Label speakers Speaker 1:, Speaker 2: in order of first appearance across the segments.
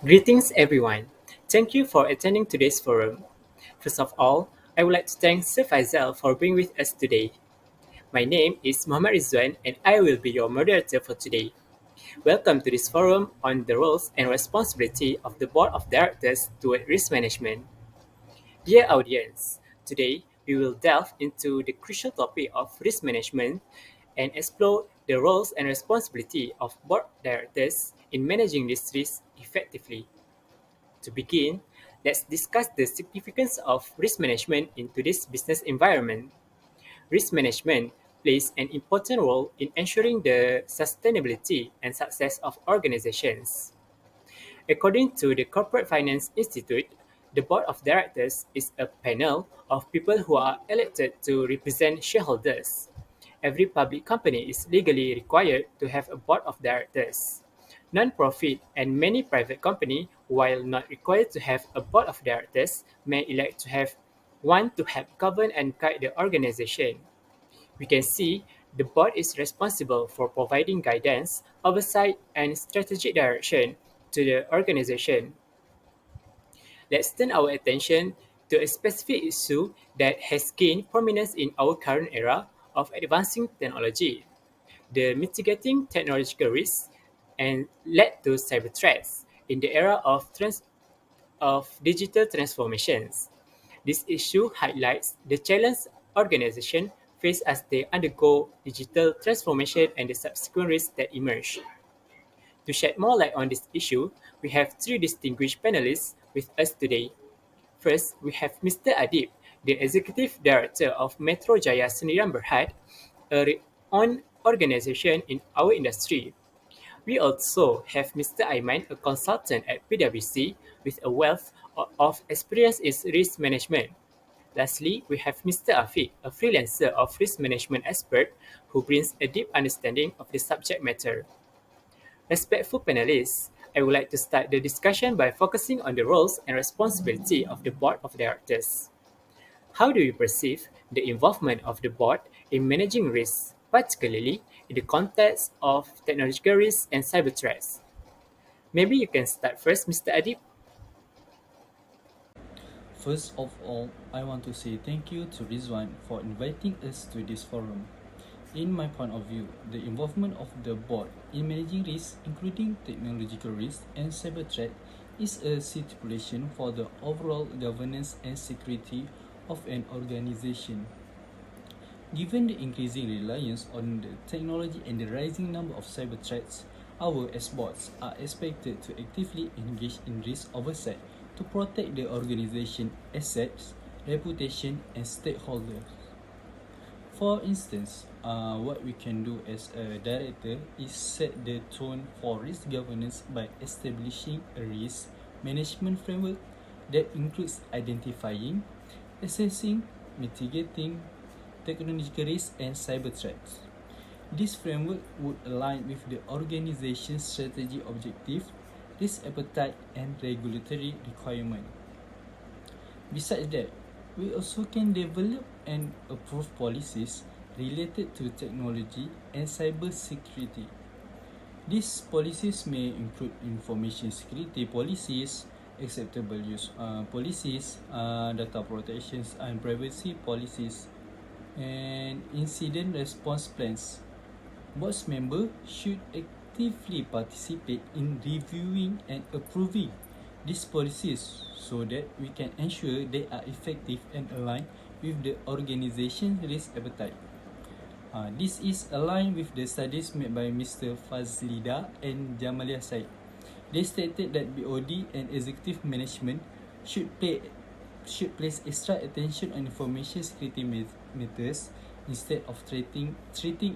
Speaker 1: Greetings, everyone. Thank you for attending today's forum. First of all, I would like to thank Sir Faisal for being with us today. My name is Muhammad Rizwan, and I will be your moderator for today. Welcome to this forum on the roles and responsibility of the Board of Directors toward risk management. Dear audience, today we will delve into the crucial topic of risk management and explore the roles and responsibility of board directors in managing this risk effectively. To begin, let's discuss the significance of risk management in today's business environment. Risk management plays an important role in ensuring the sustainability and success of organizations. According to the Corporate Finance Institute, the board of directors is a panel of people who are elected to represent shareholders. Every public company is legally required to have a board of directors. Non-profit and many private companies, while not required to have a board of directors, may elect to have one to help govern and guide the organization. We can see the board is responsible for providing guidance, oversight, and strategic direction to the organization. Let's turn our attention to a specific issue that has gained prominence in our current era of advancing technology, the mitigating technological risks and led to cyber threats in the era of digital transformations. This issue highlights the challenge organizations face as they undergo digital transformation and the subsequent risks that emerge. To shed more light on this issue, we have three distinguished panelists with us today. First, we have Mr. Adib, the Executive Director of Metro Jaya Sendirian Berhad, a renowned organization in our industry. We also have Mr. Aiman, a consultant at PwC with a wealth of experience in risk management. Lastly, we have Mr. Afiq, a freelancer of risk management expert who brings a deep understanding of the subject matter. Respectful panelists, I would like to start the discussion by focusing on the roles and responsibility of the board of directors. How do you perceive the involvement of the board in managing risks, particularly in the context of technological risks and cyber threats? Maybe you can start first, Mr. Adib.
Speaker 2: First of all, I want to say thank you to Rizwan for inviting us to this forum. In my point of view, the involvement of the board in managing risks, including technological risks and cyber threat, is a stipulation for the overall governance and security of an organization. Given the increasing reliance on the technology and the rising number of cyber threats, our as boards are expected to actively engage in risk oversight to protect the organization assets, reputation, and stakeholders. For instance, what we can do as a director is set the tone for risk governance by establishing a risk management framework that includes identifying, assessing, mitigating technological risks and cyber threats. This framework would align with the organization's strategy objective, risk appetite, and regulatory requirement. Besides that, we also can develop and approve policies related to technology and cyber security. These policies may include information security policies, acceptable use policies, data protections and privacy policies, and incident response plans. Board members should actively participate in reviewing and approving these policies so that we can ensure they are effective and aligned with the organization's risk appetite. This is aligned with the studies made by Mr. Fazlida and Jamalia Said. They stated that BOD and executive management should place extra attention on information security matters instead of treating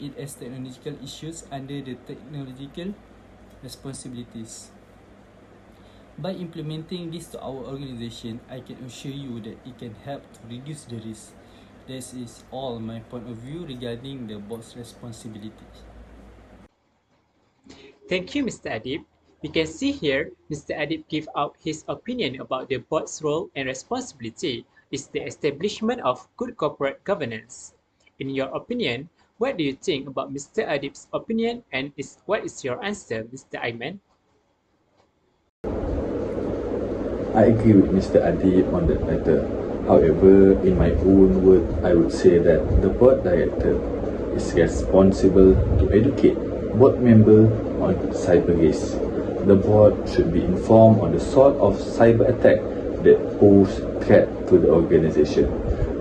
Speaker 2: it as technological issues under the technological responsibilities. By implementing this to our organization, I can assure you that it can help to reduce the risk. This is all my point of view regarding the board's responsibilities.
Speaker 1: Thank you, Mr. Adib. We can see here Mr. Adib give out his opinion about the board's role and responsibility is the establishment of good corporate governance. In your opinion, what do you think about Mr. Adib's opinion and what is your answer, Mr. Ayman?
Speaker 3: I agree with Mr. Adi on that matter. However, in my own word, I would say that the board director is responsible to educate board members on cyber risk. The board should be informed on the sort of cyber attack that pose threat to the organization.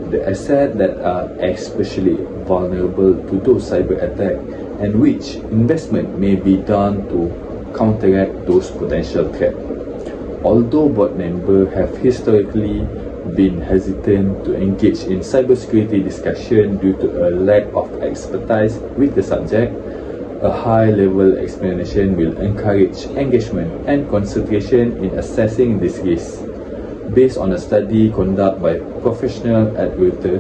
Speaker 3: The assets that are especially vulnerable to those cyber attacks and which investment may be done to counteract those potential threats. Although board members have historically been hesitant to engage in cybersecurity discussion due to a lack of expertise with the subject, a high-level explanation will encourage engagement and concentration in assessing this risk. Based on a study conducted by professional educator,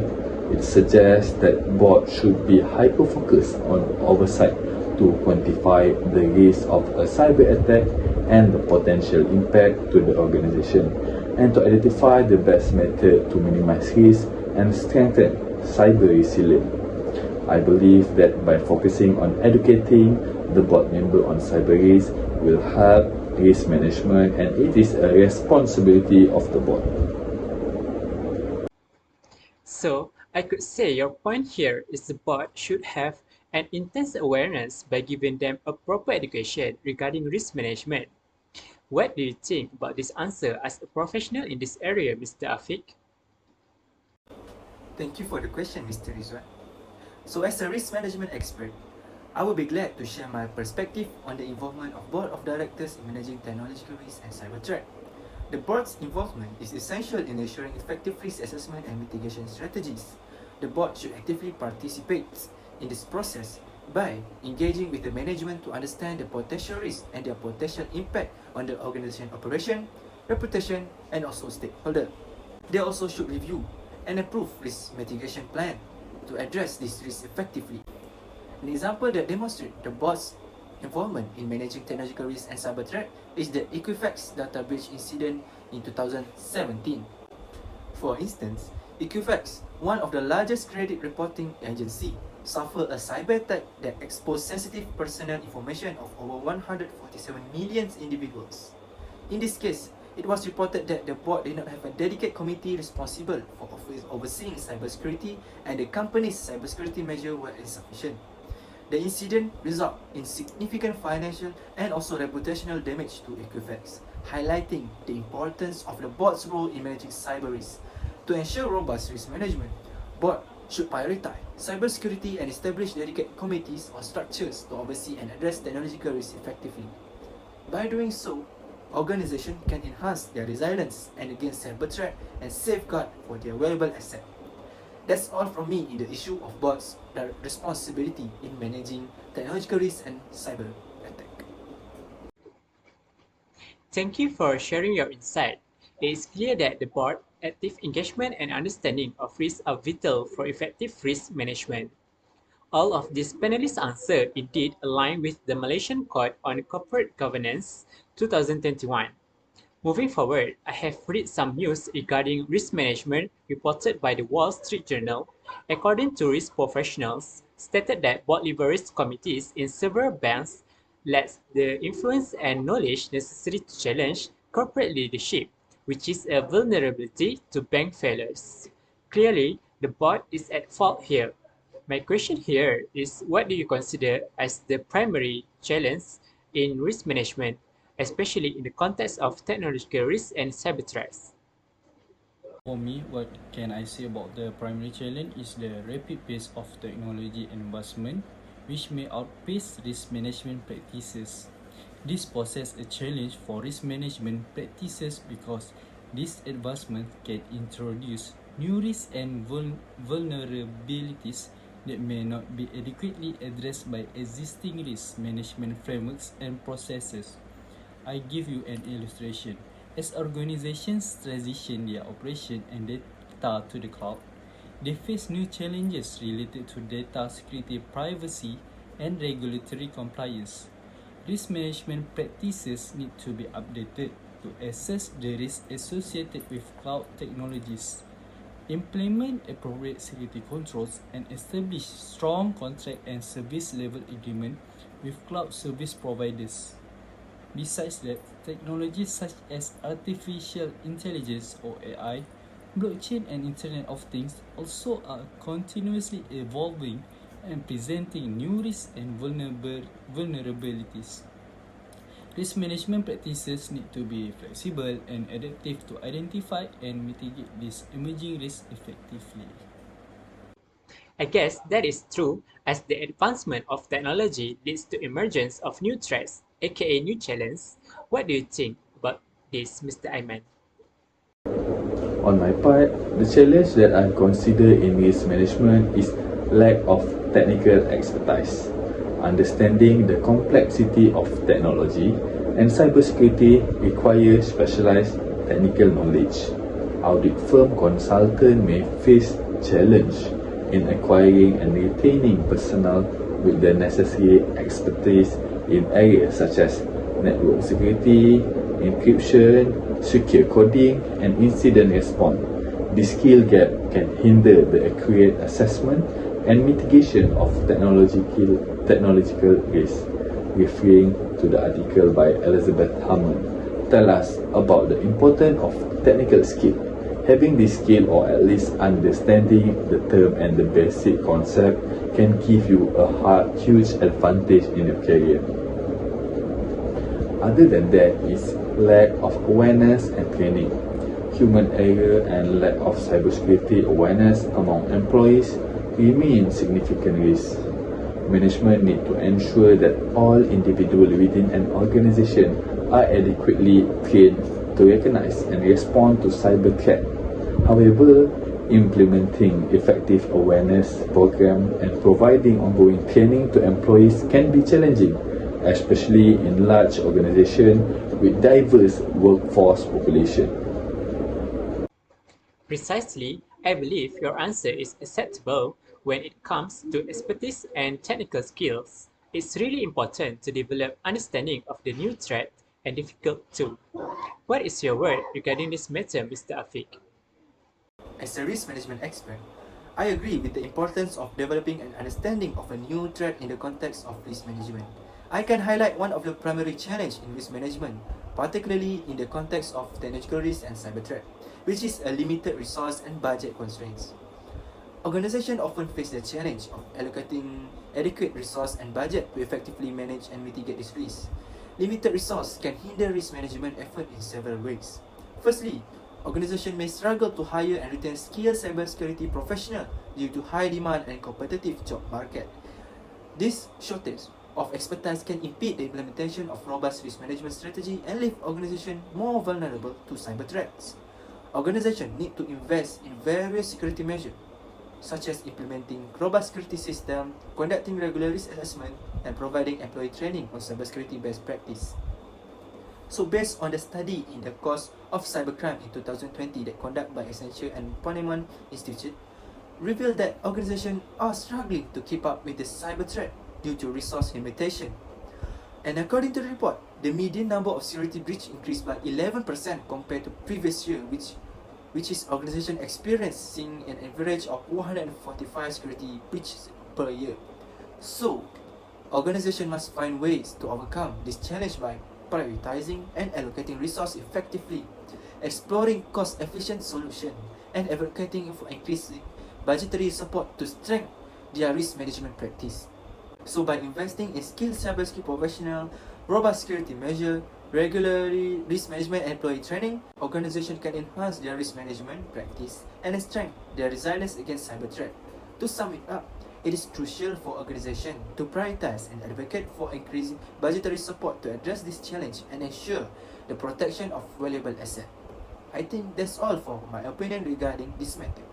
Speaker 3: it suggests that board should be hyper-focused on oversight to quantify the risk of a cyber attack and the potential impact to the organization, and to identify the best method to minimize risk and strengthen cyber resilience. I believe that by focusing on educating the board member on cyber risk will help risk management, and it is a responsibility of the board.
Speaker 1: So, I could say your point here is the board should have an intense awareness by giving them a proper education regarding risk management. What do you think about this answer as a professional in this area, Mr. Afiq?
Speaker 4: Thank you for the question, Mr. Rizwan. So as a risk management expert, I will be glad to share my perspective on the involvement of Board of Directors in managing technological risk and cyber threat. The board's involvement is essential in ensuring effective risk assessment and mitigation strategies. The board should actively participate in this process by engaging with the management to understand the potential risks and their potential impact on the organization operation, reputation, and also stakeholder. They also should review and approve risk mitigation plan to address this risk effectively. An example that demonstrates the board's involvement in managing technological risk and cyber threat is the Equifax data breach incident in 2017. For instance, Equifax, one of the largest credit reporting agency, suffered a cyber attack that exposed sensitive personal information of over 147 million individuals. In this case, it was reported that the board did not have a dedicated committee responsible for overseeing cybersecurity, and the company's cybersecurity measures were insufficient. The incident resulted in significant financial and also reputational damage to Equifax, highlighting the importance of the board's role in managing cyber risk. To ensure robust risk management, board should prioritize cybersecurity and establish dedicated committees or structures to oversee and address technological risk effectively. By doing so, organizations can enhance their resilience and against cyber threat and safeguard for their valuable asset. That's all from me in the issue of board's responsibility in managing technological risk and cyber attack.
Speaker 1: Thank you for sharing your insight. It is clear that the board, active engagement and understanding of risk are vital for effective risk management. All of these panelists' answers indeed align with the Malaysian Code on Corporate Governance 2021. Moving forward, I have read some news regarding risk management reported by the Wall Street Journal. According to risk professionals, stated that board level risk committees in several banks lack the influence and knowledge necessary to challenge corporate leadership, which is a vulnerability to bank failures. Clearly, the board is at fault here. My question here is, what do you consider as the primary challenge in risk management, especially in the context of technological risk and cyber threats?
Speaker 2: For me, what can I say about the primary challenge is the rapid pace of technology advancement, which may outpace risk management practices. This poses a challenge for risk management practices because this advancement can introduce new risks and vulnerabilities that may not be adequately addressed by existing risk management frameworks and processes. I give you an illustration. As organizations transition their operation and data to the cloud, they face new challenges related to data security, privacy, and regulatory compliance. Risk management practices need to be updated to assess the risks associated with cloud technologies, implement appropriate security controls, and establish strong contract and service level agreement with cloud service providers. Besides that, technologies such as artificial intelligence or AI, blockchain and Internet of Things also are continuously evolving and presenting new risks and vulnerabilities. Risk management practices need to be flexible and adaptive to identify and mitigate these emerging risks effectively.
Speaker 1: I guess that is true as the advancement of technology leads to emergence of new threats, aka new challenges. What do you think about this, Mr. Ayman?
Speaker 3: On my part, the challenge that I consider in risk management is lack of technical expertise. Understanding the complexity of technology and cybersecurity requires specialized technical knowledge. Audit firm consultant may face challenge in acquiring and retaining personnel with the necessary expertise in areas such as network security, encryption, secure coding, and incident response. This skill gap can hinder the accurate assessment and mitigation of technological risk. Referring to the article by Elizabeth Hammond, tell us about the importance of technical skill. Having this skill or at least understanding the term and the basic concept can give you a huge advantage in your career. Other than that is lack of awareness and training. Human error and lack of cybersecurity awareness among employees remain significant risks. Management need to ensure that all individuals within an organization are adequately trained to recognize and respond to cyber threat. However, implementing effective awareness program and providing ongoing training to employees can be challenging, especially in large organizations with diverse workforce population.
Speaker 1: Precisely, I believe your answer is acceptable when it comes to expertise and technical skills. It's really important to develop understanding of the new threat and difficult too. What is your word regarding this matter, Mr. Afiq?
Speaker 4: As a risk management expert, I agree with the importance of developing an understanding of a new threat in the context of risk management. I can highlight one of the primary challenges in risk management, particularly in the context of technological risk and cyber threat, which is a limited resource and budget constraints. Organizations often face the challenge of allocating adequate resource and budget to effectively manage and mitigate this risk. Limited resource can hinder risk management effort in several ways. Firstly, organizations may struggle to hire and retain skilled cybersecurity professionals due to high demand and competitive job market. This shortage of expertise can impede the implementation of robust risk management strategy and leave organizations more vulnerable to cyber threats. Organizations need to invest in various security measures such as implementing robust security system, conducting regular risk assessment, and providing employee training on cybersecurity best practice. So based on the study in the course of cybercrime in 2020 that conducted by Accenture and Ponemon Institute, revealed that organizations are struggling to keep up with the cyber threat due to resource limitation. And according to the report, the median number of security breach increased by 11% compared to previous year, which is organization experiencing an average of 145 security breaches per year. So, organization must find ways to overcome this challenge by prioritizing and allocating resources effectively, exploring cost-efficient solutions, and advocating for increasing budgetary support to strengthen their risk management practice. So by investing in skilled cybersecurity professionals, robust security measures, regularly risk management and employee training, organizations can enhance their risk management practice and strengthen their resilience against cyber threat. To sum it up, it is crucial for organizations to prioritize and advocate for increasing budgetary support to address this challenge and ensure the protection of valuable assets. I think that's all for my opinion regarding this matter.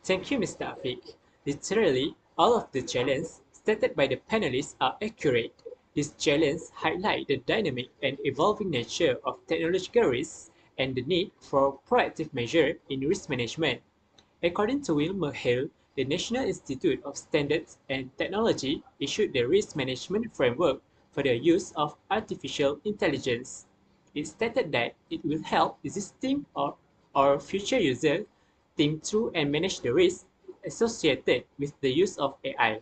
Speaker 1: Thank you, Mr. Afiq. Literally, all of the challenges stated by the panelists are accurate. These challenges highlight the dynamic and evolving nature of technological risks and the need for proactive measures in risk management. According to Wilmer Hale, the National Institute of Standards and Technology issued the Risk Management Framework for the use of artificial intelligence. It stated that it will help existing or future users think through and manage the risks associated with the use of AI.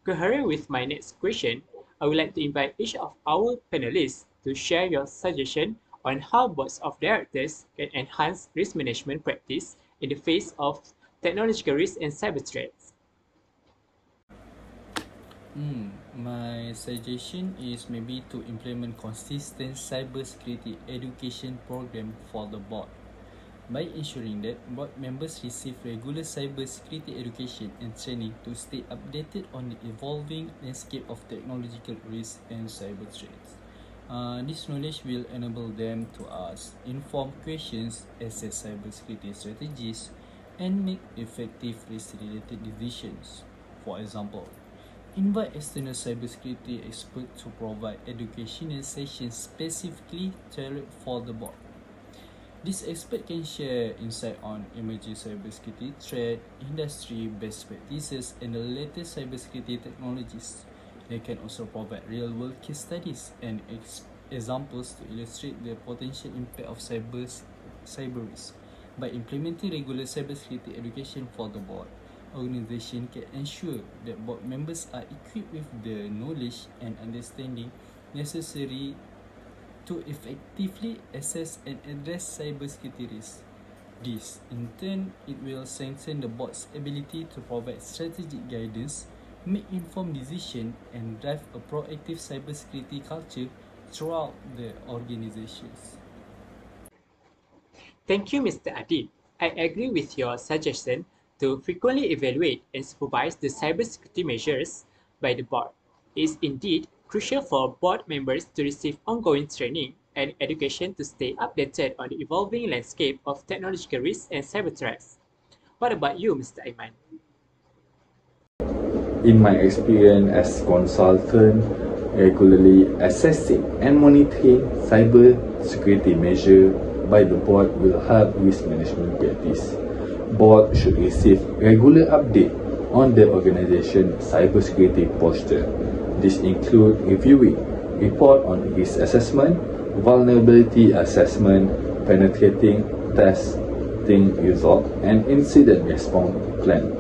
Speaker 1: Coherent with my next question, I would like to invite each of our panelists to share your suggestion on how boards of directors can enhance risk management practice in the face of technological risks and cyber threats.
Speaker 2: My suggestion is maybe to implement consistent cybersecurity education program for the board by ensuring that board members receive regular cybersecurity education and training to stay updated on the evolving landscape of technological risks and cyber threats. This knowledge will enable them to ask informed questions, assess cybersecurity strategies, and make effective risk-related decisions. For example, invite external cybersecurity experts to provide educational sessions specifically tailored for the board. This expert can share insight on emerging cybersecurity threat, industry best practices, and the latest cybersecurity technologies. They can also provide real-world case studies and examples to illustrate the potential impact of cyber risk. By implementing regular cybersecurity education for the board, organization can ensure that board members are equipped with the knowledge and understanding necessary to effectively assess and address cybersecurity risks. This, in turn, it will strengthen the board's ability to provide strategic guidance, make informed decisions, and drive a proactive cybersecurity culture throughout the organizations.
Speaker 1: Thank you, Mr. Adib. I agree with your suggestion to frequently evaluate and supervise the cybersecurity measures by the board. It is indeed crucial for board members to receive ongoing training and education to stay updated on the evolving landscape of technological risks and cyber threats. What about you, Mr. Aiman?
Speaker 3: In my experience as consultant, regularly assessing and monitoring cyber security measures by the board will help risk management practice. Board should receive regular update on the organization cybersecurity posture. This include reviewing report on risk assessment, vulnerability assessment, penetrating testing result, and incident response plan.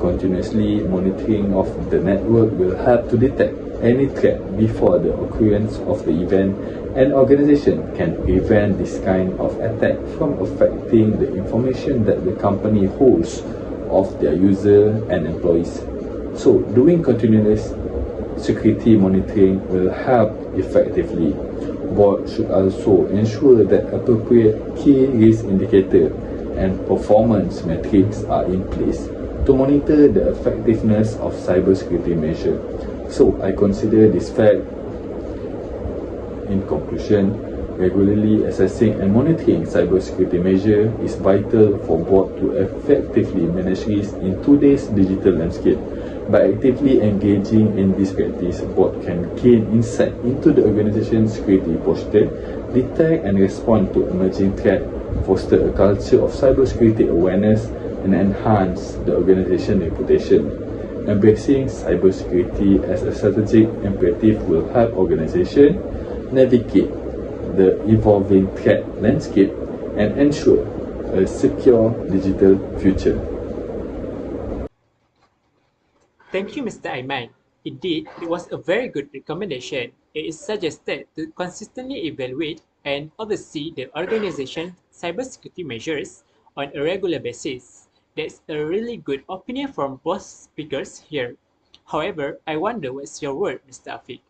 Speaker 3: Continuously monitoring of the network will help to detect any threat before the occurrence of the event, and organization can prevent this kind of attack from affecting the information that the company holds of their user and employees. So doing continuous security monitoring will help effectively. Board should also ensure that appropriate key risk indicator and performance metrics are in place to monitor the effectiveness of cybersecurity measures. So I consider this fact. In conclusion, regularly assessing and monitoring cybersecurity measures is vital for board to effectively manage risk in today's digital landscape. By actively engaging in this practice, board can gain insight into the organization's security posture, detect and respond to emerging threats, foster a culture of cybersecurity awareness, and enhance the organization's reputation. Embracing cybersecurity as a strategic imperative will help organizations navigate the evolving threat landscape and ensure a secure digital future.
Speaker 1: Thank you, Mr. Aiman. Indeed, it was a very good recommendation. It is suggested to consistently evaluate and oversee the organization's cybersecurity measures on a regular basis. That's a really good opinion from both speakers here. However, I wonder what's your word, Mr. Afiq?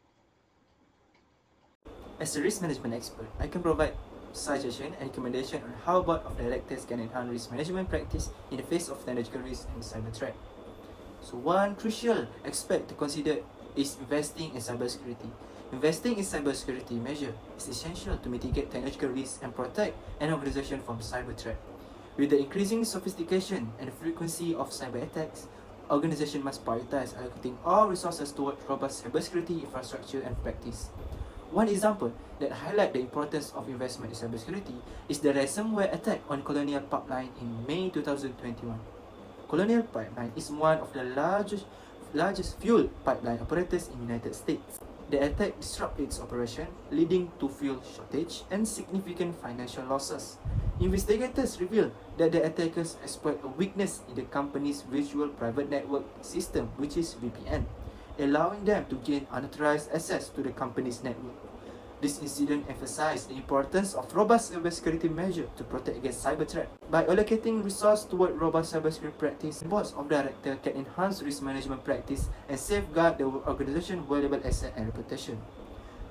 Speaker 4: As a risk management expert, I can provide suggestion and recommendation on how board of directors can enhance risk management practice in the face of technological risk and cyber threat. So one crucial aspect to consider is investing in cybersecurity. Investing in cybersecurity measure is essential to mitigate technological risk and protect an organization from cyber threat. With the increasing sophistication and frequency of cyber attacks, organizations must prioritize allocating all resources towards robust cybersecurity infrastructure and practice. One example that highlights the importance of investment in cybersecurity is the ransomware attack on Colonial Pipeline in May 2021. Colonial Pipeline is one of the largest fuel pipeline operators in the United States. The attack disrupted its operation, leading to fuel shortage and significant financial losses. Investigators revealed that the attackers exploit a weakness in the company's virtual private network system, which is VPN. allowing them to gain unauthorized access to the company's network. This incident emphasized the importance of robust cybersecurity measures to protect against cyber threat. By allocating resources toward robust cybersecurity practice, boards of directors can enhance risk management practice and safeguard the organization's valuable asset and reputation.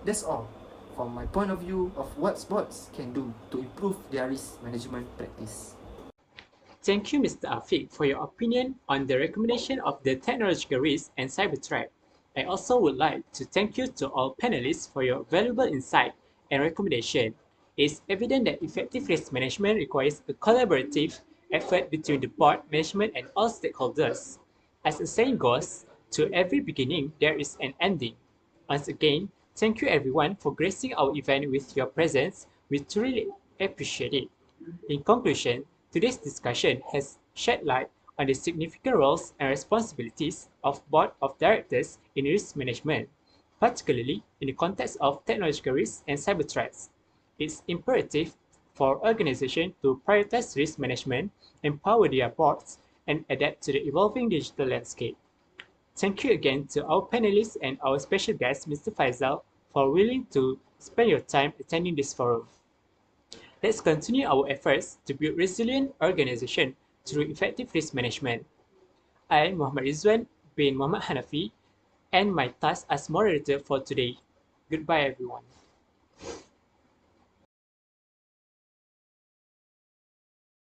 Speaker 4: That's all from my point of view of what boards can do to improve their risk management practice.
Speaker 1: Thank you, Mr. Afiq, for your opinion on the recommendation of the technological risk and cyber threat. I also would like to thank you to all panelists for your valuable insight and recommendation. It's evident that effective risk management requires a collaborative effort between the board, management, and all stakeholders. As the saying goes, to every beginning there is an ending. Once again, thank you everyone for gracing our event with your presence. We truly appreciate it. In conclusion, today's discussion has shed light on the significant roles and responsibilities of board of directors in risk management, particularly in the context of technological risks and cyber threats. It's imperative for organizations to prioritize risk management, empower their boards, and adapt to the evolving digital landscape. Thank you again to our panelists and our special guest, Mr. Faisal, for willing to spend your time attending this forum. Let's continue our efforts to build resilient organizations through effective risk management. I, Muhammad Rizwan bin Muhammad Hanafi, end my task as moderator for today. Goodbye, everyone.